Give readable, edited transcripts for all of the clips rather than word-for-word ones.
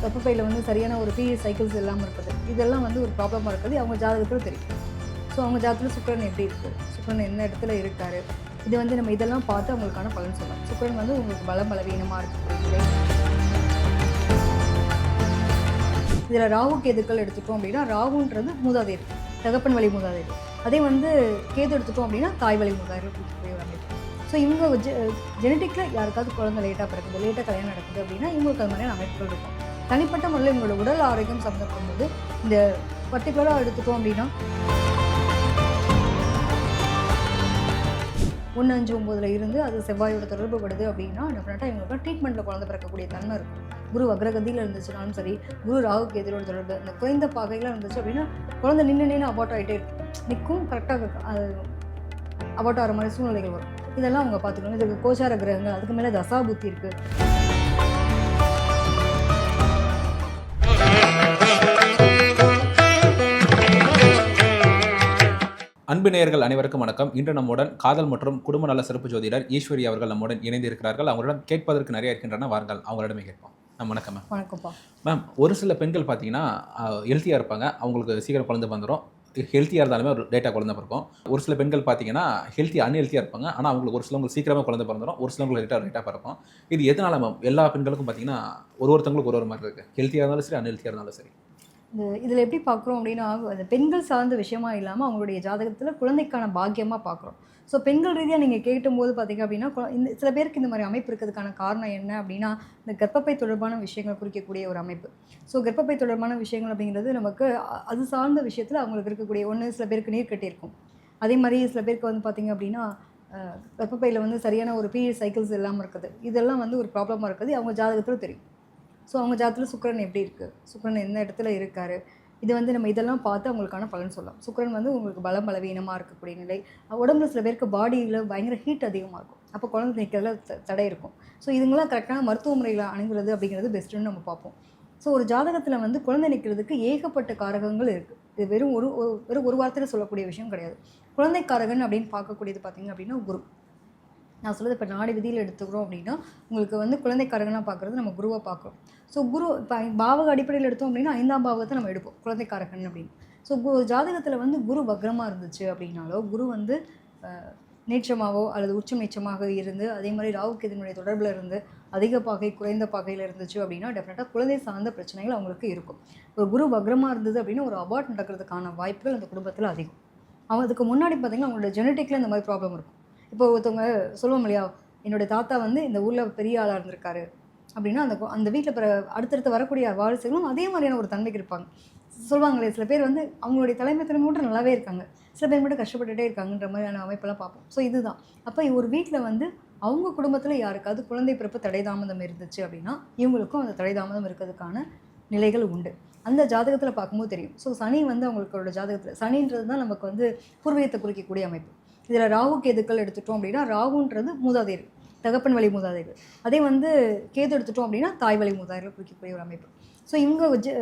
கர்ப்பப்பையில் வந்து சரியான ஒரு பீரியட் சைக்கிள்ஸ் இல்லாமல் இருக்குது. இதெல்லாம் வந்து ஒரு ப்ராப்ளமாக இருக்குது. அவங்க ஜாதகத்தில் தெரியும். ஸோ அவங்க ஜாதகத்தில் சுக்கிரன் எப்படி இருக்குது, சுக்கிரன் என்ன இடத்துல இருக்கார், இது வந்து நம்ம இதெல்லாம் பார்த்து அவங்களுக்கான பலன் சொல்லலாம். சுக்கிரன் வந்து உங்களுக்கு பலவீனமாக இருக்கக்கூடிய இதில் ராகு கேதுக்கள் எடுத்துட்டோம் அப்படின்னா, ராகுன்றது மூதாதையர், தகப்பன் வழி மூதாதையர். அதே வந்து கேது எடுத்துட்டோம் அப்படின்னா தாய் வழி மூதாதையர் இருக்கக்கூடிய ஒரு அமைப்பு. ஸோ இவங்க ஜெனட்டிக்கில் யாருக்காவது குழந்தை லேட்டாக பிறக்குது, லேட்டாக கல்யாணம் நடக்குது அப்படின்னா இவங்களுக்கு அது மாதிரியான அமைப்புகள் இருக்கும். தனிப்பட்ட முறையில் இவங்களோட உடல் ஆரோக்கியம் சம்மந்தப்படும் போது இந்த பர்டிகுலராக எடுத்துட்டோம் அப்படின்னா 1, 5, 9 இருந்து அது செவ்வாயோட தொடர்பு படுது அப்படின்னா டெஃபினட்டாக இவங்களுக்கு ட்ரீட்மெண்ட்டில் குழந்தை பிறக்கக்கூடிய தன்மை இருக்கும். குரு வக்ரகதியில் இருந்துச்சுனாலும் சரி, குரு ராகு கேதுவோட தொடர்பு இந்த குறைந்த பாகையில் இருந்துச்சு அப்படின்னா குழந்தை நின்று அபார்ட் ஆகிட்டே இருக்கும். நிற்கும் கரெக்டாக அது அபார்ட் ஆகிற மாதிரி சூழ்நிலைகள் வரும். இதெல்லாம் அவங்க பார்த்துக்கணும். இதுக்கு கோச்சார கிரகங்கள், அதுக்கு மேலே தசா புத்தி இருக்குது. அன்பு நேயர்கள் அனைவருக்கும் வணக்கம். இன்று நம்முடன் காதல் மற்றும் குடும்ப நல சிறப்பு ஜோதிடர் ஈஸ்வரி அவர்கள் நம்முடன் இணைந்து இருக்கிறார்கள். அவங்களிடம் கேட்பதற்கு நிறைய இருக்கின்றன, வாருங்கள் அவங்களிடமே கேட்போம். வணக்கம் மேம். வணக்கம்ப்பா மேம், ஒரு சில பெண்கள் பார்த்தீங்கன்னா ஹெல்த்தியாக இருப்பாங்க, அவங்களுக்கு சீக்கிரம் குழந்தை வந்துடும். ஹெல்த்தியாக இருந்தாலுமே ஒரு லேட்டாக குழந்தை பிறக்கும். ஒரு சில பெண்கள் பார்த்தீங்கன்னா அன்ஹெல்த்தியாக இருப்பாங்க, ஆனால் அவங்களுக்கு ஒரு சிலவங்களுக்கு சீக்கிரமாக குழந்தை பிறந்துடும், ஒரு சிலவங்களுக்கு லேட்டாக பிறக்கும். இது எதனால மேம்? எல்லா பெண்களுக்கும் பார்த்தீங்கன்னா ஒருத்தவங்களுக்கு ஒரு மாதிரி இருக்குது. ஹெல்த்தியாக இருந்தாலும் சரி, அன்ஹெல்த்தியாக இருந்தாலும் சரி. இதில் எப்படி பார்க்குறோம் அப்படின்னா, அந்த பெண்கள் சார்ந்த விஷயமா இல்லாமல் அவங்களுடைய ஜாதகத்தில் குழந்தைக்கான பாக்கியமாக பார்க்குறோம். ஸோ பெண்கள் ரீதியாக நீங்கள் கேட்டும்போது பார்த்தீங்க அப்படின்னா, இந்த சில பேருக்கு இந்த மாதிரி அமைப்பு இருக்கிறதுக்கான காரணம் என்ன அப்படின்னா, இந்த கர்ப்பப்பை தொடர்பான விஷயங்கள் குறிக்கக்கூடிய ஒரு அமைப்பு. ஸோ கர்ப்பப்பை தொடர்பான விஷயங்கள் அப்படிங்கிறது நமக்கு அது சார்ந்த விஷயத்தில் அவங்களுக்கு இருக்கக்கூடிய ஒன்று, சில பேருக்கு நீர் கட்டியிருக்கும். அதே மாதிரி சில பேருக்கு வந்து பார்த்திங்க அப்படின்னா கர்ப்பப்பையில் வந்து சரியான ஒரு பீரியட் சைக்கிள்ஸ் இல்லாமல் இருக்குது. இதெல்லாம் வந்து ஒரு ப்ராப்ளமாக இருக்குது. அவங்க ஜாதகத்தில் தெரியும். ஸோ அவங்க ஜாதகத்தில் சுக்கிரன் எப்படி இருக்குது, சுக்கிரன் எந்த இடத்துல இருக்கார், இது வந்து நம்ம இதெல்லாம் பார்த்து அவங்களுக்கான பலன் சொல்லலாம். சுக்கிரன் வந்து உங்களுக்கு பலவீனமாக இருக்கக்கூடிய நிலை. உடம்புல சில பேருக்கு பாடியில் பயங்கர ஹீட் அதிகமாக இருக்கும். அப்போ குழந்தை நிற்கிறதுல தடை இருக்கும். ஸோ இதுங்களாம் கரெக்டான மருத்துவ முறையில் அணுகிறது அப்படிங்கிறது பெஸ்ட்டுன்னு நம்ம பார்ப்போம். ஸோ ஒரு ஜாதகத்தில் வந்து குழந்தை நிற்கிறதுக்கு ஏகப்பட்ட காரகங்கள் இருக்குது. இது வெறும் ஒரு வார்த்தையில் சொல்லக்கூடிய விஷயம் கிடையாது. குழந்தை காரகன் அப்படின்னு பார்க்கக்கூடியது பார்த்திங்க அப்படின்னா குரு. நான் சொல்கிறது இப்போ நாடி விதியில் எடுத்துக்கிறோம் அப்படின்னா உங்களுக்கு வந்து குழந்தைக்காரகனாக பார்க்குறது நம்ம குருவை பார்க்குறோம். ஸோ குரு இப்போ பாவக அடிப்படையில் எடுத்தோம் அப்படின்னா 5ஆம் பாவத்தை நம்ம எடுப்போம் குழந்தைக்காரகன் அப்படின்னு. ஸோ ஜாதகத்தில் வந்து குரு வக்ரமாக இருந்துச்சு அப்படின்னாலோ, குரு வந்து நீச்சமாகவோ அல்லது உச்சம் நீச்சமாக இருந்து, அதே மாதிரி ராகுக்கு இதனுடைய தொடர்பில் இருந்து அதிக பாகை குறைந்த பாகையில் இருந்துச்சு அப்படின்னா டெஃபினட்டாக குழந்தை சார்ந்த பிரச்சனைகள் அவங்களுக்கு இருக்கும். ஒரு குரு வக்ரமாக இருந்தது அப்படின்னா ஒரு அபார்ட் நடக்கிறதுக்கான வாய்ப்புகள் அந்த குடும்பத்தில் அதிகம். அதுக்கு முன்னாடி பார்த்திங்கன்னா அவங்களோட ஜெனட்டிக்கில் இந்த மாதிரி ப்ராப்ளம் இருக்கும். இப்போ ஒருத்தவங்க சொல்லுவோம் இல்லையா, என்னுடைய தாத்தா வந்து இந்த ஊரில் பெரிய ஆளாக இருந்திருக்காரு அப்படின்னா அந்த வீட்டில் அடுத்தடுத்து வரக்கூடிய வாரிசுகளும் அதே மாதிரியான ஒரு தன்மைக்கு இருப்பாங்க. சொல்லுவாங்களே, சில பேர் வந்து அவங்களுடைய தலைமை மட்டும் நல்லாவே இருக்காங்க, சில பேர் மட்டும் கஷ்டப்பட்டுகிட்டே இருக்காங்கன்ற மாதிரியான அமைப்பெல்லாம் பார்ப்போம். ஸோ இதுதான். அப்போ ஒரு வீட்டில் வந்து அவங்க குடும்பத்தில் யாருக்காவது குழந்தை பிறப்பு தடை தாமதம் இருந்துச்சு அப்படின்னா இவங்களுக்கும் அந்த தடை தாமதம் இருக்கிறதுக்கான நிலைகள் உண்டு. அந்த ஜாதகத்தில் பார்க்கும்போது தெரியும். ஸோ சனி வந்து அவங்களோட ஜாதகத்தில், சனின்றது தான் நமக்கு வந்து பூர்வீகத்தை குறிக்கக்கூடிய அமைப்பு. இதில் ராகு கேதுக்கள் எடுத்துட்டோம் அப்படின்னா, ராகுன்றது மூதாதையர், தகப்பன் வழி மூதாதையர். அதே வந்து கேது எடுத்துட்டோம் அப்படின்னா தாய் வழி மூதாதையர் குறிக்கக்கூடிய ஒரு அமைப்பு. ஸோ இவங்க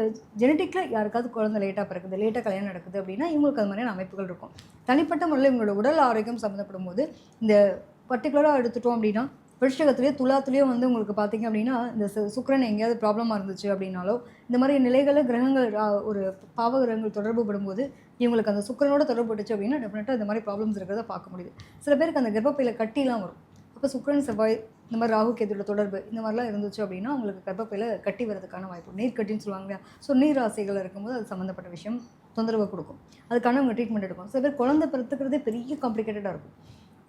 ஜெனட்டிக்கில் யாருக்காவது குழந்தை லேட்டாக பிறக்குது, லேட்டாக கல்யாணம் நடக்குது அப்படின்னா இவங்களுக்கு அது மாதிரியான அமைப்புகள் இருக்கும். தனிப்பட்ட முறையில் இவங்களோட உடல் ஆரோக்கியம் சம்மந்தப்படும் போது இந்த பர்டிகுலராக எடுத்துட்டோம் அப்படின்னா, விருஷகத்துலேயோ துலாத்துலேயோ வந்து உங்களுக்கு பார்த்திங்க அப்படின்னா இந்த சுக்கிரன் எங்கேயாவது ப்ராப்ளமாக இருந்துச்சு அப்படின்னாலோ, இந்த மாதிரி நிலைகளில் கிரகங்கள் ஒரு பாவ கிரகங்கள் தொடர்பு படும்போது இவங்களுக்கு அந்த சுக்கிரனோட தொடர்பு பட்டுச்சு அப்படின்னா டெஃபினட்டாக இந்த மாதிரி ப்ராப்ளம்ஸ் இருக்கிறத பார்க்க முடியுது. சில பேருக்கு அந்த கர்ப்பப்பையில் கட்டிலாம் வரும். அப்போ சுக்கிரன் செவ்வாய் இந்த மாதிரி ராகு கேதுவோட தொடர்பு இந்த மாதிரிலாம் இருந்துச்சு அப்படின்னா அவங்களுக்கு கர்ப்பப்பையில் கட்டி வரதுக்கான வாய்ப்பு, நீர் கட்டின்னு சொல்லுவாங்க இல்லையா. ஸோ நீர் ராசிகள் இருக்கும்போது அது சம்மந்தப்பட்ட விஷயம் தொந்தரவு கொடுக்கும். அதுக்கான அவங்க ட்ரீட்மெண்ட் எடுக்கும். சில பேர் குழந்தை பிறத்துக்கிறதே பெரிய காம்ப்ளிகேட்டடாக இருக்கும்.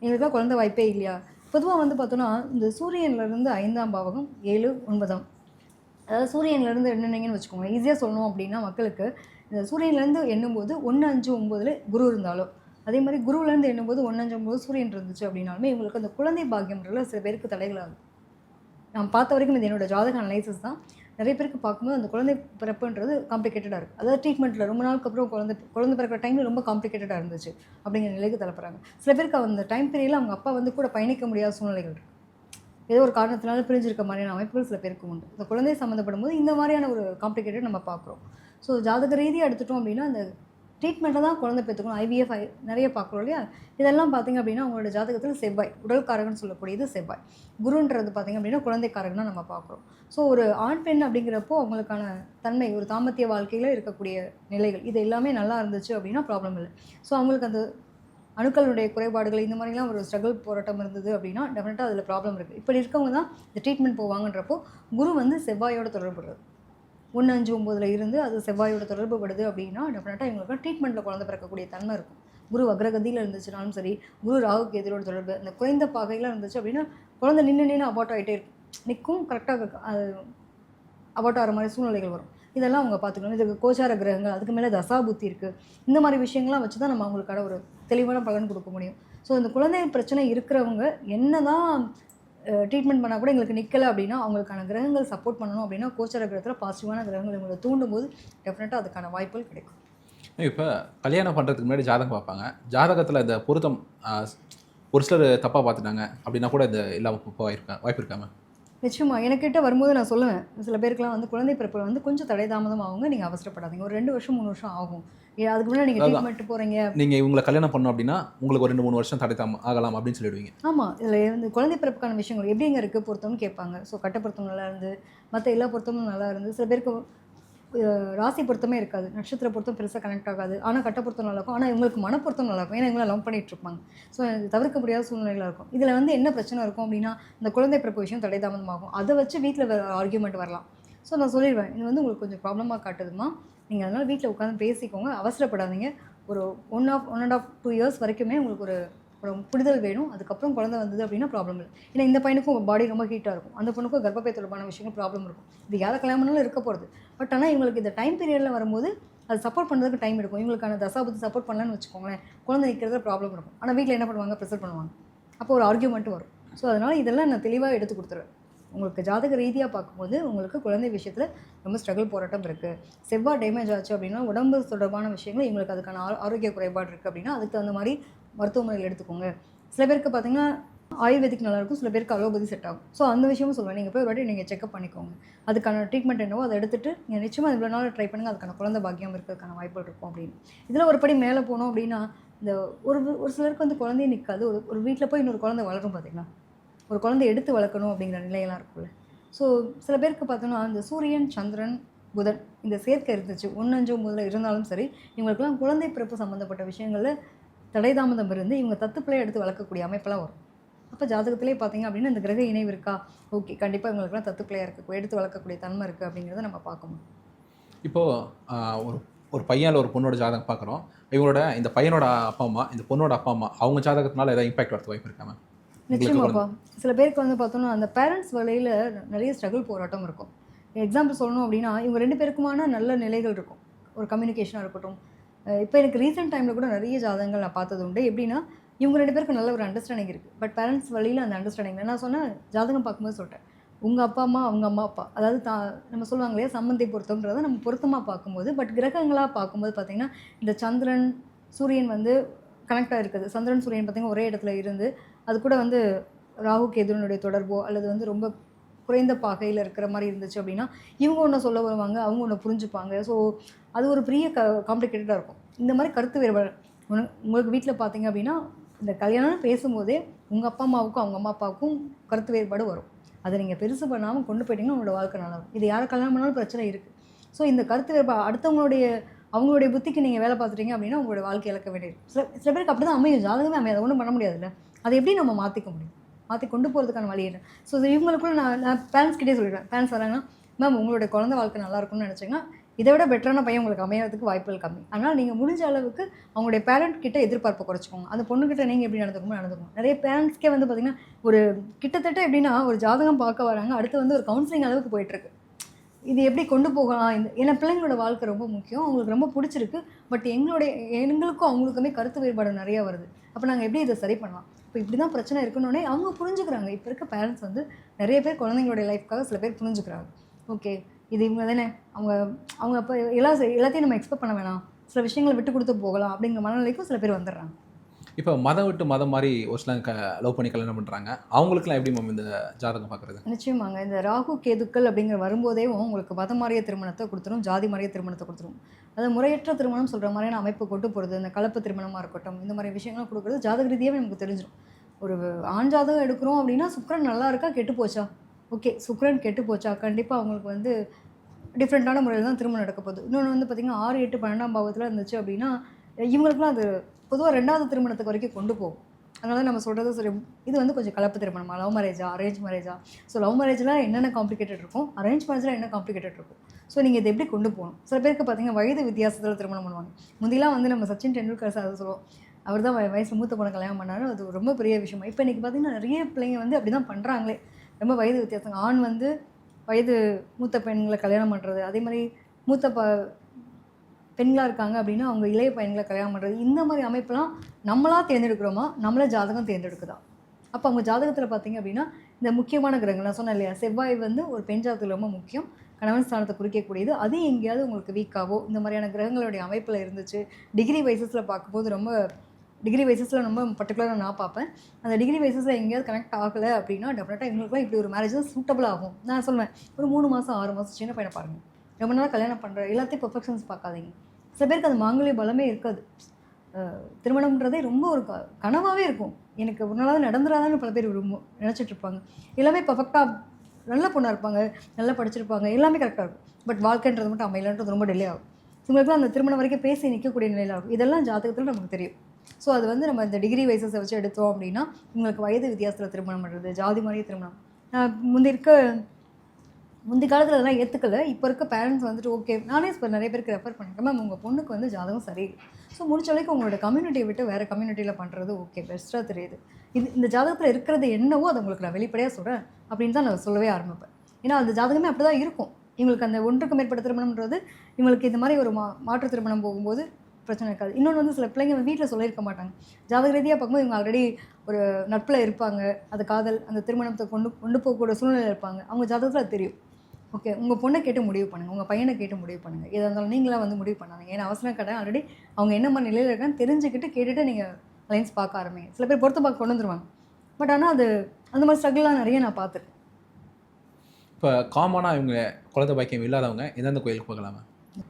எங்களுக்குலாம் குழந்தை வாய்ப்பே இல்லையா. பொதுவாக வந்து பார்த்தோன்னா இந்த சூரியன்லேருந்து 5ஆம் பாவகம் 7, 9, அதாவது சூரியன்லேருந்து எண்ணுனீங்கன்னு வச்சுக்கோங்க, ஈஸியாக சொல்லணும் அப்படின்னா மக்களுக்கு இந்த சூரியன்லேருந்து எண்ணும்போது 1, 5, 9 குரு இருந்தாலோ, அதே மாதிரி குருவிலேருந்து எண்ணும்போது 1, 5, 9 சூரியன் இருந்துச்சு அப்படின்னாலுமே இவங்களுக்கு அந்த குழந்தை பாக்கியம்ன்றதுல சில பேருக்கு தடைகளாகும். நான் பார்த்த வரைக்கும் இது என்னோடய ஜாதக அனலைசிஸ் தான். நிறைய பேருக்கு பார்க்கும்போது அந்த குழந்தை பிறப்புன்றது காம்ப்ளிகேட்டடாக இருக்குது. அதாவது ட்ரீட்மெண்ட்டில் ரொம்ப நாளுக்கு அப்புறம் குழந்தை பிறக்கிற டைமில் ரொம்ப காம்ப்ளிகேட்டடாக இருந்துச்சு அப்படிங்கிற நிலைக்கு தள்ளப்படுறாங்க. சில பேருக்கு அந்த டைம் பீரியடில் அவங்க அப்பா வந்து கூட பயணிக்க முடியாத சூழ்நிலைகள் இருக்குது. ஏதோ ஒரு காரணத்தினால பிரிஞ்சிருக்க மாதிரியான அமைப்புகள் சில பேருக்கு உண்டு. இந்த குழந்தை சம்மந்தப்படும் போது இந்த மாதிரியான ஒரு காம்ப்ளிகேட்டட் நம்ம பார்க்குறோம். ஸோ ஜாதக ரீதியாக எடுத்துட்டோம் அப்படின்னா அந்த ட்ரீட்மெண்ட்டை தான் குழந்தை பெற்றுக்கணும். ஐவிஎஃப் நிறைய பார்க்குறோம் இல்லையா? இதெல்லாம் பார்த்தீங்க அப்படின்னா அவங்களோட ஜாதகத்தில் செவ்வாய், உடல்காரகன்னு சொல்லக்கூடியது செவ்வாய். குருன்றது பார்த்தீங்க அப்படின்னா குழந்தைக்காரகனா நம்ம பார்க்குறோம். ஸோ ஒரு ஆண் பெண் அப்படிங்கிறப்போ அவங்களுக்கான தன்மை, ஒரு தாம்பத்திய வாழ்க்கையில் இருக்கக்கூடிய நிலைகள் இது எல்லாமே நல்லா இருந்துச்சு அப்படின்னா ப்ராப்ளம் இல்லை. ஸோ அவங்களுக்கு அந்த அணுக்களுடைய குறைபாடுகள் இந்த மாதிரிலாம் ஒரு ஸ்ட்ரகிள் போராட்டம் இருந்தது அப்படின்னா டெஃபினட்டாக அதில் ப்ராப்ளம் இருக்குது. இப்படி இருக்கவங்க தான் இந்த ட்ரீட்மெண்ட் போவாங்கன்றப்போ குரு வந்து செவ்வாயோட தொடர்புறது 1, 5, 9 இருந்து அது செவ்வாயோட தொடர்பு படுது அப்படின்னா டெஃபினட்டாக இவங்களுக்கு ட்ரீட்மெண்ட்டில் குழந்தை பிறக்கக்கூடிய தன்மை இருக்கும். குரு வக்ரகதியில் இருந்துச்சுனாலும் சரி, குரு ராகு கேதுவோட தொடர்பு அந்த குறைந்த பாகையில் இருந்துச்சு அப்படின்னா குழந்தை நின்று அபார்ட் ஆகிட்டே இருக்கும். நிற்கும் கரெக்டாக அது அபார்ட் ஆகிற மாதிரி சூழ்நிலைகள் வரும். இதெல்லாம் அவங்க பார்த்துக்கணும். இதுக்கு கோச்சார கிரகங்கள், அதுக்கு மேலே தசா புத்தி இருக்குது. இந்த மாதிரி விஷயங்கள்லாம் வச்சு தான் நம்ம அவங்களுக்கான ஒரு தெளிவான பலன் கொடுக்க முடியும். ஸோ இந்த குழந்தை பிரச்சனை இருக்கிறவங்க என்ன தான் ட்ரீட்மெண்ட் பண்ணால் கூட எங்களுக்கு நிற்கலை அப்படின்னா அவங்களுக்கான கிரகங்கள் சப்போர்ட் பண்ணணும் அப்படின்னா கோச்சார கிரகத்தில் பாசிட்டிவான கிரகங்கள் இவங்களை தூண்டும் போது டெஃபினட்டாக அதுக்கான வாய்ப்புகள் கிடைக்கும். இப்போ கல்யாணம் பண்ணுறதுக்கு முன்னாடி ஜாதகம் பார்ப்பாங்க. ஜாதகத்தில் இந்த பொருத்தம் ஒரு சிலர் தப்பாக பார்த்துட்டாங்க அப்படின்னா கூட இந்த இல்லாமல் வாய்ப்பு இருக்காம? நிச்சயமா எனக்கிட்ட வரும்போது நான் சொல்லுவேன், சில பேருக்குலாம் வந்து குழந்தை பிறப்பு வந்து கொஞ்சம் தடை தாமதம் ஆகுங்க, நீங்கள் அவசரப்படாதீங்க, ஒரு 2 வருஷம் 3 வருஷம் ஆகும், அதுக்கு முன்னாடி நீங்கள் ட்ரீட்மெண்ட் போகிறீங்க. நீங்கள் இவங்களை கல்யாணம் பண்ணோம் அப்படின்னா உங்களுக்கு ஒரு 2-3 வருஷம் தடை ஆகலாம் அப்படின்னு சொல்லிடுவீங்க. ஆமாம், இதில் வந்து குழந்தை பிறப்புக்கான விஷயங்கள் எப்படிங்க இருக்குது பொருத்தம்னு கேட்பாங்க. ஸோ கட்ட பொருத்தம் நல்லா இருந்து மற்ற எல்லா பொருத்தமும் நல்லா இருந்து, சில பேருக்கு ராசி பொருத்தமே இருக்காது, நட்சத்திர பொருத்தம் பெருசாக கனெக்ட் ஆகாது, ஆனால் கட்ட பொருத்தம் நல்லாயிருக்கும், ஆனால் இவங்களுக்கு மனப்பொருத்தம் நல்லாயிருக்கும், ஏன்னா இவங்களை லவ் பண்ணிகிட்டு இருப்பாங்க. ஸோ இது தவிர்க்க முடியாத சூழ்நிலைகளாக இருக்கும். இதில் வந்து என்ன பிரச்சனை இருக்கும் அப்படின்னா இந்த குழந்தை பிறப்பு விஷயம் தடை தாமதமாகும். அதை வச்சு வீட்டில் ஆர்கியூமெண்ட் வரலாம். ஸோ நான் சொல்லிடுவேன், இது வந்து உங்களுக்கு கொஞ்சம் ப்ராப்ளமாக காட்டுதுமா, நீங்கள் அதனால் வீட்டில் உட்காந்து பேசிக்கோங்க, அவசரப்படாதீங்க. ஒரு 1.5 2 இயர்ஸ் வரைக்குமே உங்களுக்கு ஒரு புரிதல் வேணும். அதுக்கப்புறம் குழந்தை வந்தது அப்படின்னா ப்ராப்ளம் இல்லை. ஏன்னா இந்த பையனுக்கும் பாடி ரொம்ப ஹீட்டாக இருக்கும், அந்த பொண்ணுக்கும் கர்ப்பப்பை தொடர்பான விஷயங்கள் ப்ராப்ளம் இருக்கும். இது யாரை கல்யாணம் பண்ணாலும் இருக்க போகிறது. பட் ஆனால் இவங்களுக்கு இந்த டைம் பீரியடில் வரும்போது அது சப்போர்ட் பண்ணுறதுக்கு டைம் எடுக்கும். இவங்களுக்கான தசாபுத்தி சப்போர்ட் பண்ணலன்னு வச்சுக்கோங்களேன், குழந்தை நிற்கிறதுல ப்ராப்ளம் இருக்கும். ஆனால் வீட்டில் என்ன பண்ணுவாங்க, ப்ரெஷர் பண்ணுவாங்க, அப்போ ஒரு ஆர்கியூமெண்ட்டு வரும். ஸோ அதனால் இதெல்லாம் நான் தெளிவாக எடுத்து கொடுத்துருவேன். உங்களுக்கு ஜாதக ரீதியாக பார்க்கும்போது உங்களுக்கு குழந்தை விஷயத்தில் ரொம்ப ஸ்ட்ரகிள் போராட்டம் இருக்குது. செவ்வாய் டேமேஜ் ஆச்சு அப்படின்னா உடம்பு தொடர்பான விஷயங்கள் இவங்களுக்கு அதுக்கான ஆரோக்கிய குறைபாடு இருக்குது அப்படின்னா அதுக்கு தகுந்த மாதிரி மருத்துவமனையில் எடுத்துக்கோங்க. சில பேருக்கு பார்த்தீங்கன்னா ஆயுர்வேதிக் நல்லாயிருக்கும், சில பேருக்கு அலோபதி செட் ஆகும். ஸோ அந்த விஷயமும் சொல்லுவேன், நீங்கள் போய் ஒரு வாட்டி நீங்கள் செக்அப் பண்ணிக்கோங்க. அதுக்கான ட்ரீட்மெண்ட் என்னவோ அதை எடுத்துகிட்டு நீங்கள் நிச்சயமாக இவ்வளோ நாள் ட்ரை பண்ணுங்கள், அதுக்கான குழந்தை பாக்கியம் இருக்கிறதுக்கான வாய்ப்புகள் இருக்கும் அப்படின்னு. இதில் ஒரு படி மேலே போனோம் அப்படின்னா இந்த ஒரு சிலருக்கு வந்து குழந்தையே நிற்காது. ஒரு வீட்டில் போய் இன்னொரு குழந்தை வளரும் பார்த்தீங்களா, ஒரு குழந்தை எடுத்து வளர்க்கணும் அப்படிங்கிற நிலையெல்லாம் இருக்குல்ல. ஸோ சில பேருக்கு பார்த்தோன்னா இந்த சூரியன், சந்திரன், புதன் இந்த சேர்க்கை இருந்துச்சு 1, 5, 9 இருந்தாலும் சரி, இவங்களுக்குலாம் குழந்தை பிறப்பு சம்மந்தப்பட்ட விஷயங்களில் தடை தாமதம் இருந்து இவங்க தத்துப்பிள்ளையை எடுத்து வளர்க்கக்கூடிய அமைப்பெல்லாம் வரும். அப்போ ஜாதகத்திலே பார்த்தீங்க அப்படின்னா இந்த கிரக இணைவு இருக்கா, ஓகே கண்டிப்பாக இவங்களுக்குலாம் தத்துப்பிள்ளையாக இருக்குது, எடுத்து வளர்க்கக்கூடிய தன்மை இருக்குது அப்படிங்கிறத நம்ம பார்க்கணும். இப்போது ஒரு பையன் ஒரு பொண்ணோட ஜாதகம் பார்க்குறோம். இவங்களோட இந்த பையனோட அப்பா அம்மா, இந்த பொண்ணோட அப்பா அம்மா அவங்க ஜாதகத்தினால ஏதாவது இம்பாக்ட் வரது வாய்ப்பு இருக்காம? நிச்சயமாப்பா, சில பேருக்கு வந்து பார்த்தோன்னா அந்த பேரண்ட்ஸ் வழியில் நிறைய ஸ்ட்ரகிள் போராட்டம் இருக்கும். எக்ஸாம்பிள் சொல்லணும் அப்படின்னா இவங்க 2 பேருக்குமான நல்ல நிலைகள் இருக்கும், ஒரு கம்யூனிகேஷனாக இருக்கட்டும். இப்போ எனக்கு ரீசெண்ட் டைமில் கூட நிறைய ஜாதகங்கள் நான் பார்த்தது உண்டு. எப்படின்னா இவங்க 2 பேருக்கு நல்ல ஒரு அண்டர்ஸ்டாண்டிங் இருக்குது, பட் பேரண்ட்ஸ் வழியில் அந்த அண்டர்ஸ்டாண்டிங் நான் சொன்னேன் ஜாதகம் பார்க்கும்போது சொல்லிட்டேன், உங்கள் அப்பா அம்மா அவங்க அம்மா அப்பா, அதாவது நம்ம சொல்லுவாங்க இல்லையா சம்மந்தி பொருத்தம்ன்றதை நம்ம பொருத்தமாக பார்க்கும்போது, பட் கிரகங்களாக பார்க்கும்போது பார்த்திங்கன்னா இந்த சந்திரன் சூரியன் வந்து கனெக்டாக இருக்குது. சந்திரன் சூரியன் பார்த்திங்கன்னா ஒரே இடத்துல இருந்து அது கூட வந்து ராகு கேதுனுடைய தொடர்போ அல்லது வந்து ரொம்ப குறைந்த பாகையில் இருக்கிற மாதிரி இருந்துச்சு அப்படின்னா இவங்க ஒன்று சொல்ல வருவாங்க, அவங்க ஒன்று புரிஞ்சுப்பாங்க. ஸோ அது ஒரு பெரிய காம்ப்ளிகேட்டடாக இருக்கும். இந்த மாதிரி கருத்து வேறுபாடு உங்களுக்கு வீட்டில் பார்த்தீங்க அப்படின்னா இந்த கல்யாணம்னு பேசும்போதே உங்கள் அப்பா அம்மாவுக்கும் அவங்க அம்மா அப்பாவுக்கும் கருத்து வேறுபாடு வரும். அதை நீங்கள் பெருசு பண்ணாமல் கொண்டு போயிட்டீங்கன்னா உங்களோட வாழ்க்கை நல்லா இருக்கும். இது யாரை கல்யாணம் பண்ணாலும் பிரச்சனை இருக்குது. ஸோ இந்த கருத்து வேறுபாடு அவங்களுடைய புத்திக்கு நீங்கள் வேலை பார்த்துட்டீங்க அப்படின்னா உங்களோட வாழ்க்கை இழக்க வேண்டியது. சில பேருக்கு அப்படி தான் அமையும், ஜாதகமே அமையாது, ஒன்றும் பண்ண முடியாதுல்ல. அதை எப்படி நம்ம மாற்றிக்க முடியும், மாற்றி கொண்டு போகிறதுக்கான வழி என்ன? ஸோ இவங்களுக்குள்ள நான் பேரண்ட்ஸ்கிட்டே சொல்லிடுவேன். பேரண்ட்ஸ் வராங்கன்னா மேம் உங்களுடைய குழந்தை வாழ்க்கை நல்லா இருக்கும்னு நினச்சிங்கன்னா இதை விட பெட்டரான பையன் உங்களுக்கு அமையறதுக்கு வாய்ப்புகள் கம்மி. அதனால் நீங்கள் முடிஞ்ச அளவுக்கு அவங்களுடைய பேரண்ட் கிட்ட எதிர்பார்ப்பை குறைச்சிக்கோங்க. அந்த பொண்ணுக்கிட்ட நீங்கள் எப்படி நடந்துக்கணும். நிறைய பேரண்ட்ஸ்க்கே வந்து பார்த்திங்கன்னா ஒரு கிட்டத்தட்ட எப்படின்னா ஒரு ஜாதகம் பார்க்க வராங்க, அடுத்து வந்து ஒரு கவுன்சிலிங் அளவுக்கு போயிட்டுருக்கு. இது எப்படி கொண்டு போகலாம், ஏன்னா பிள்ளைங்களோட வாழ்க்கை ரொம்ப முக்கியம், அவங்களுக்கு ரொம்ப பிடிச்சிருக்கு, பட் எங்களுக்கும் அவங்களுக்குமே கருத்து வேறுபாடு நிறையா வருது. அப்போ நாங்கள் எப்படி இதை சரி பண்ணலாம், இப்போ இப்படி தான் பிரச்சனை இருக்குன்னொடனே அவங்க புரிஞ்சுக்கிறாங்க. இப்போ இருக்க பேரண்ட்ஸ் வந்து நிறைய பேர் குழந்தைங்களுடைய லைஃப்க்காக சில பேர் புரிஞ்சுக்கிறாங்க. ஓகே இது இவங்க தானே, அவங்க அப்போ எல்லாத்தையும் நம்ம எக்ஸ்பெக்ட் பண்ண வேணாம், சில விஷயங்களை விட்டு கொடுத்து போகலாம் அப்படிங்கிற மனநிலைக்கும் சில பேர் வந்துடுறாங்க. இப்போ மதம் விட்டு மதம் மாறி ஒரு சில லவ் பண்ணி கல்யாணம் பண்ணுறாங்க. அவங்களுக்குலாம் எப்படி மேம் இந்த ஜாதகம் பார்க்குறது? நிச்சயமாங்க. இந்த ராகு, கேதுக்கள் அப்படிங்கிற வரும்போதே உங்களுக்கு மதம் மாறிய திருமணத்த குடுத்துரும், ஜாதி மாறிய திருமணத்த குடுத்துரும். அது முறையற்ற திருமணம் சொல்ற மாரியான அமைப்பு கொண்டு போறது, இந்த கலப்பு திருமணமா இருக்கட்டும், இந்த மாரி விஷயங்கள்லாம் குடுக்குறது ஜாதக ரீதியாவே நமக்கு தெரிஞ்சிரும். ஒரு ஆண் ஜாதகம் எடுக்கிறோம் அப்படின்னா, சுக்கிரன் நல்லா இருக்கா? கெட்டு போச்சா? ஓகே. சுக்கிரன் கெட்டு போச்சா? கண்டிப்பா அவங்களுக்கு வந்து டிஃப்ரெண்ட்டான முறையில தான் திருமணம் நடக்க போகுது. இன்னொன்னு வந்து பார்த்தீங்கன்னா, 6, 8, 12ஆம் பாவத்தில இருந்துச்சு அப்படின்னா, இவங்களுக்குலாம் அது பொதுவா 2வது திருமணத்துக்கு வரைக்கும் கொண்டு போகும். அதனால நம்ம சொல்றது சரி, இது வந்து கொஞ்சம் கலப்பு திருமணமா? லவ் மேரேஜா? அரேஞ்ச் மேரேஜா? ஸோ லவ் மேரேஜ்ல என்னென்ன காம்ப்ளிகேட்டட் இருக்கும்? அரேஞ்ச் மேரேஜ்ல என்ன காம்ப்ளிகேட்டட் இருக்கும்? ஸோ நீங்க இத எப்படி கொண்டு போணும்? சில பேருக்கு பார்த்தீங்கன்னா, வயது வித்தியாசத்தில திருமணம் பண்ணுவாங்க. முந்திலாம் வந்து நம்ம சச்சின் டெண்டுல்கர் சார் சொல்லுவோம். அவர் தான் வயசுல மூத்த பொண்ண கல்யாணம் பண்ணாரு. அது ரொம்ப பெரிய விஷயமா. இப்ப இன்னைக்கு பார்த்தீங்கன்னா, நெறைய பிள்ளைங்க வந்து அப்படிதான் பண்றாங்களே. ரொம்ப வயது வித்தியாசம். ஆண் வந்து வயது மூத்த பெண்கள கல்யாணம் பண்றது. அதேமாரி மூத்த பெண்களா இருக்காங்க அப்படின்னா, அவங்க இளைய பையன்கள கல்யாணம் பண்றது. இந்த மாரி அமைப்புலாம் நம்மளா தேர்ந்தெடுக்கிறோமா? நம்மள ஜாதகம் தேர்ந்தெடுக்குதா? அப்ப அவங்க ஜாதகத்தில பார்த்தீங்க அப்படின்னா, இந்த முக்கியமான கிரகங்கள் நான் சொன்னேன் இல்லையா? செவ்வாய் வந்து ஒரு பெண் ஜாதகத்தில ரொம்ப முக்கியம். கணவன் ஸ்தானத்த குறிக்கக்கூடியது. அது எங்கேயாவது உங்களுக்கு வீக்காவோ, இந்த மாரியான கிரகங்களுடைய அமைப்புல இருந்துச்சு. டிகிரி வைஸஸ்ல பார்க்கும்போது ரொம்ப டிகிரி வைஸஸ்ல ரொம்ப பர்ட்டிகுலரா நான் பார்ப்பேன். அந்த டிகிரி வைஸஸ்ல எங்கேயாவது கனெக்ட் ஆகல அப்படின்னா, டெஃபினட்டா இவங்களுக்குலாம் இப்படி ஒரு மேரேஜ் தான் சூட்டபிள் ஆகும். நான் சொல்லுவேன், ஒரு 3 மாசம், 6 மாசம் சின்ன பையன பாருங்க. ரொம்ப நாளா கல்யாணம் பண்ற எல்லாத்தையும் பெர்ஃபெக்ஷன்ஸ் பார்க்காதீங்க. சில பேருக்கு அது மாங்கல்ய பலமே இருக்காது. திருமணம்ன்றதே ரொம்ப ஒரு கனவாவே இருக்கும். எனக்கு ஒரு நாளாவது நடந்துராதான்னு பல பேர் நெனச்சிட்டு இருப்பாங்க. எல்லாமே பெர்ஃபெக்ட்டா நல்ல பொண்ணா இருப்பாங்க, நல்லா படிச்சிருப்பாங்க, எல்லாமே கரெக்ட்டா இருக்கும். பட் வாழ்க்கைன்றது மட்டும் அமையலன்றது ரொம்ப டிலே ஆகும். இவங்களுக்குலாம் அந்த திருமணம் வரைக்கும் பேசி நிற்கக்கூடிய நிலையில ஆகும். இதெல்லாம் ஜாதகத்தில நமக்கு தெரியும். ஸோ அது வந்து நம்ம இந்த டிகிரி வைஸஸ வச்சு எடுத்தோம் அப்படின்னா, இவங்களுக்கு வயது வித்தியாசத்தில திருமணம் பண்றது, ஜாதி மாறிய திருமணம். முந்தி காலத்துல அதெல்லாம் ஏத்துக்கல. இப்ப இருக்க பேரண்ட்ஸ் வந்துட்டு ஓகே. நானே இப்ப நெறைய பேருக்கு ரெஃபர் பண்ணியிருக்கேன். மேம் உங்க பொண்ணுக்கு வந்து ஜாதகம் சரியில்ல. ஸோ முடிஞ்ச வரைக்கும் உங்களோட கம்யூனிட்டிய விட்டு வேற கம்யூனிட்டில பண்றது ஓகே. பெஸ்ட்டா தெரியுது. இந்த ஜாதகத்துல இருக்கிறது என்னவோ அத உங்களுக்கு நான் வெளிப்படையா சொல்றேன். அப்படின்னு தான் நான் சொல்லவே ஆரம்பிப்பேன். ஏன்னா அந்த ஜாதகமே அப்படிதான் இருக்கும். இவங்களுக்கு அந்த ஒன்றுக்கு மேற்பட்ட திருமணம்ன்றது, இவங்களுக்கு இந்த மாரி ஒரு மாற்று திருமணம் போகும்போது பிரச்சனை இருக்காது. இன்னொன்னு வந்து சில பிள்ளைங்க வீட்ல சொல்லியிருக்க மாட்டாங்க. ஜாதக ரீதியா பார்க்கும்போது இவங்க ஆல்ரெடி ஒரு நட்புல இருப்பாங்க. அது காதல், அந்த திருமணத்த கொண்டு கொண்டு போகக்கூடிய சூழ்நிலையில இருப்பாங்க. அவங்க ஜாதகத்துல அது தெரியும். ஓகே. உங்க பொண்ண கேட்டு முடிவு பண்ணுங்க. உங்க பையன கேட்டு முடிவு பண்ணுங்க. எதா இருந்தாலும் நீங்களா வந்து முடிவு பண்ணாதீங்க. ஏன்னா அவசரம் கிடையாது. ஆல்ரெடி அவங்க என்ன மாரி நிலையில இருக்கான்னு தெரிஞ்சுக்கிட்டு, கேட்டுட்டு நீங்க அலைன்ஸ் பார்க்க ஆரம்பிங்க. சில பேர் பொருத்தம் பார்க்க கொண்டு வந்துருவாங்க. பட் ஆனா அது அந்த மாரி ஸ்ட்ரகிள்லாம் நெறைய நான் பார்த்துருக்கேன். இப்போ காமனா இவங்க குழந்தை பாக்கியம் இல்லாதவங்க எந்தெந்த கோயிலுக்கு போகலாமா?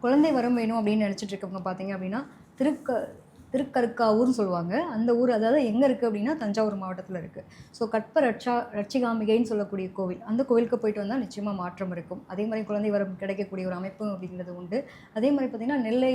குழந்தை வரம் வேணும் அப்படின்னு நினச்சிட்டு இருக்கவங்க பார்த்தீங்க அப்படின்னா, திருக்க திருக்கருக்காவூர்ன்னு சொல்லுவாங்க. அந்த ஊர் அதாவது எங்க இருக்கு அப்படின்னா, தஞ்சாவூர் மாவட்டத்தில இருக்கு. ஸோ கற்ப ரட்சிகாம்பிகைன்னு சொல்லக்கூடிய கோவில். அந்த கோவிலுக்கு போயிட்டு வந்தா நிச்சயமா மாற்றம் இருக்கும். அதே மாரி குழந்தை வரம் கிடைக்கக்கூடிய ஒரு அமைப்பு அப்படிங்கிறது உண்டு. அதே மாரி பார்த்தீங்கன்னா, நெல்லை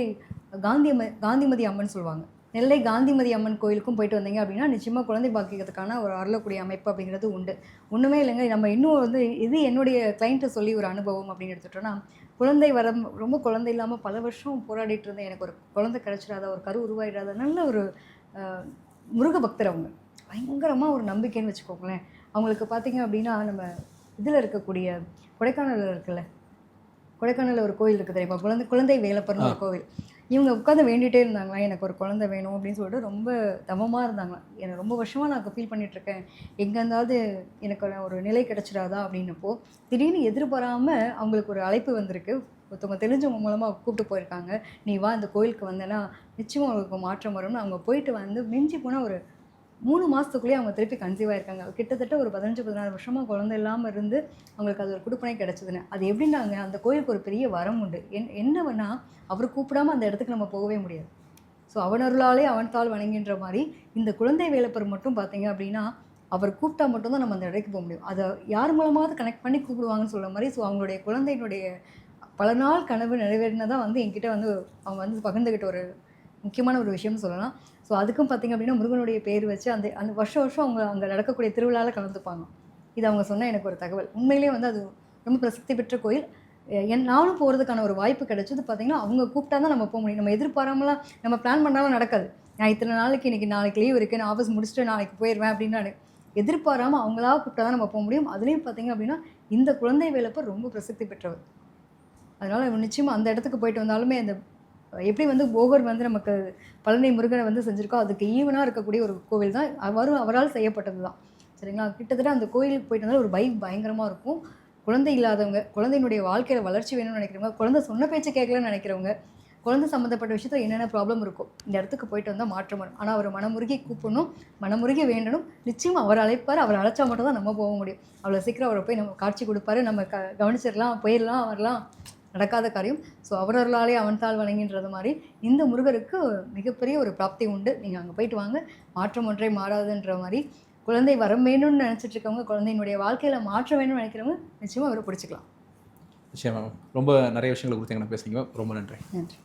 காந்திமதி அம்மன் சொல்லுவாங்க. நெல்லை காந்திமதி அம்மன் கோயிலுக்கும் போயிட்டு வந்தீங்க அப்படின்னா, நிச்சயமா குழந்தை பாக்கியத்துக்கான ஒரு அருளக்கூடிய அமைப்பு அப்படிங்கிறது உண்டு. ஒண்ணுமே இல்லைங்க. நம்ம இன்னும் வந்து இது என்னுடைய கிளையன்ட்ட சொல்லி ஒரு அனுபவம் அப்படின்னு எடுத்துட்டோம்னா, குழந்தை வரம் ரொம்ப குழந்தை இல்லாம பல வருஷம் போராடிட்டு இருந்தேன். எனக்கு ஒரு குழந்தை கிடைச்சிடாதா, ஒரு கரு உருவாயிடாதா, நல்ல ஒரு அ முருக பக்தர் அவங்க. பயங்கரமா ஒரு நம்பிக்கைன்னு வச்சுக்கோங்களேன். அவங்களுக்கு பார்த்தீங்க அப்படின்னா, நம்ம இதில இருக்கக்கூடிய கொடைக்கானல்ல இருக்குல்ல, கொடைக்கானல்ல ஒரு கோயில் இருக்கு தெரியுமா? குழந்தை குழந்தை வேலப்பர்ன்னு ஆ. ஒரு கோவில். இவங்க உட்காந்து வேண்டிட்டே இருந்தாங்களாம், எனக்கு ஒரு குழந்தை வேணும் அப்படின்னு சொல்லிட்டு ரொம்ப தவமா இருந்தாங்களாம். எனக்கு ரொம்ப வருஷமா நான் ஃபீல் பண்ணிட்டு இருக்கேன். எங்க இருந்தாவது எனக்கு ஒரு நிலை கிடைச்சிடாதா அப்படின்னப்போ, திடீர்னு எதிர்பாராம அவங்களுக்கு ஒரு அழைப்பு வந்திருக்கு. ஒருத்தவங்க தெரிஞ்சவங்க மூலமா கூப்பிட்டு போயிருக்காங்க. "நீ வா இந்த கோயிலுக்கு வந்தேன்னா, நிச்சயமா உனக்கு மாற்றம் வரும்னு." அவங்க போயிட்டு வந்து மிஞ்சி போனா ஒரு 3 மாசத்துக்குள்ளேயே அவங்க திருப்பி கன்சீவ் ஆயிருக்காங்க. கிட்டத்தட்ட ஒரு 15, 16 வருஷமா குழந்தை இல்லாம இருந்து, அவங்களுக்கு அது ஒரு குடுப்பனை கிடைச்சதுன்னு. அது எப்படின்னாங்க, அந்த கோயிலுக்கு ஒரு பெரிய வரம் உண்டு. என்னவன்னா, அவரு கூப்பிடாம அந்த இடத்துக்கு நம்ம போகவே முடியாது. ஸோ அவன் அருளாலே அவன் தாள் வணங்கின்ற மாரி, இந்த குழந்தை வேலப்பர் மட்டும் பார்த்தீங்க அப்படின்னா, அவர் கூப்பிட்டா மட்டும் தான் நம்ம அந்த இடத்துக்கு போக முடியும். அத யார் மூலமாவது கனெக்ட் பண்ணி கூப்பிடுவாங்கன்னு சொல்ற மாரி, ஸோ அவங்களுடைய குழந்தையினுடைய பல நாள் கனவு நிறைவேறினதா வந்து என்கிட்ட வந்து அவங்க வந்து பகிர்ந்துகிட்ட ஒரு முக்கியமான ஒரு விஷயம்னு சொல்லலாம். ஸோ அதுக்கும் பார்த்தீங்க அப்படின்னா, முருகனுடைய பேர் வச்சு அந்த அந்த வருஷம் வருஷம் அவங்க அங்க நடக்கக்கூடிய திருவிழால கலந்துப்பாங்க. இது அவங்க சொன்ன எனக்கு ஒரு தகவல். உண்மையிலேயே வந்து அது ரொம்ப பிரசித்தி பெற்ற கோயில். நானும் போறதுக்கான ஒரு வாய்ப்பு கிடைச்சது பார்த்தீங்கன்னா, அவங்க கூப்பிட்டா தான் நம்ம முடியும். நம்ம எதிர்பாராமலாம் நம்ம பிளான் பண்ணாலும் நடக்காது. நான் இத்தன நாளைக்கு இன்னைக்கு நாளைக்கு லீவ் இருக்கு. நான் ஆஃபீஸ் முடிச்சுட்டு நாளைக்கு போயிருவேன் அப்படின்னு நானு எதிர்பாராம அவங்களா கூப்பிட்டா தான் நம்ம முடியும். அதுலயும் பார்த்தீங்க அப்படின்னா, இந்த குழந்தை வேலப்பர் ரொம்ப பிரசித்தி பெற்றவர். அதனால நிச்சயமா அந்த இடத்துக்கு போயிட்டு வந்தாலுமே அந்த எப்படி வந்து போகர் வந்து நமக்கு பழனி முருகனை வந்து செஞ்சிருக்கோ, அதுக்கு ஈவனா இருக்கக்கூடிய ஒரு கோவில் தான். அவரால் செய்யப்பட்டது தான். சரிங்களா? கிட்டத்தட்ட அந்த கோயிலுக்கு போயிட்டு வந்தாலும் ஒரு வைப் பயங்கரமா இருக்கும். குழந்தை இல்லாதவங்க, குழந்தையினுடைய வாழ்க்கையில வளர்ச்சி வேணும்னு நினைக்கிறவங்க, குழந்தை சொன்ன பேச்ச கேட்கலன்னு நினைக்கிறவங்க, குழந்தை சம்மந்தப்பட்ட விஷயத்தில் என்னென்ன ப்ராப்ளம் இருக்கும், இந்த இடத்துக்கு போயிட்டு வந்தால் மாற்றம் வரும். ஆனால் அவர் மனமுருகி கூப்பிடணும், மனமுருகி வேண்டணும். நிச்சயமாக அவர் அழைப்பார். அவர் அழைச்சா மட்டும் தான் நம்ம போக முடியும். அவ்வளோ சீக்கிரம் அவரை போய் நம்ம காட்சி கொடுப்பாரு, நம்ம கவனிச்சிடலாம், போயிடலாம், வரலாம், நடக்காத காரியம். ஸோ அவரவர்களாலே அவன் தாள் வணங்கின்றது மாதிரி இந்த முருகருக்கு மிகப்பெரிய ஒரு பிராப்தி உண்டு. நீங்கள் அங்கே போயிட்டு வாங்க, மாற்றம் ஒன்றே மாறாதுன்ற மாதிரி. குழந்தை வரம் வேணும்னு நினச்சிட்டு இருக்கவங்க, குழந்தையினுடைய வாழ்க்கையில் மாற்றம் வேணும்னு நினைக்கிறவங்க நிச்சயமாக அவரை பிடிச்சிக்கலாம். நிச்சயமா ரொம்ப நிறைய விஷயங்களை குறித்து எங்களை பேசுனீங்க. ரொம்ப நன்றி. நன்றி.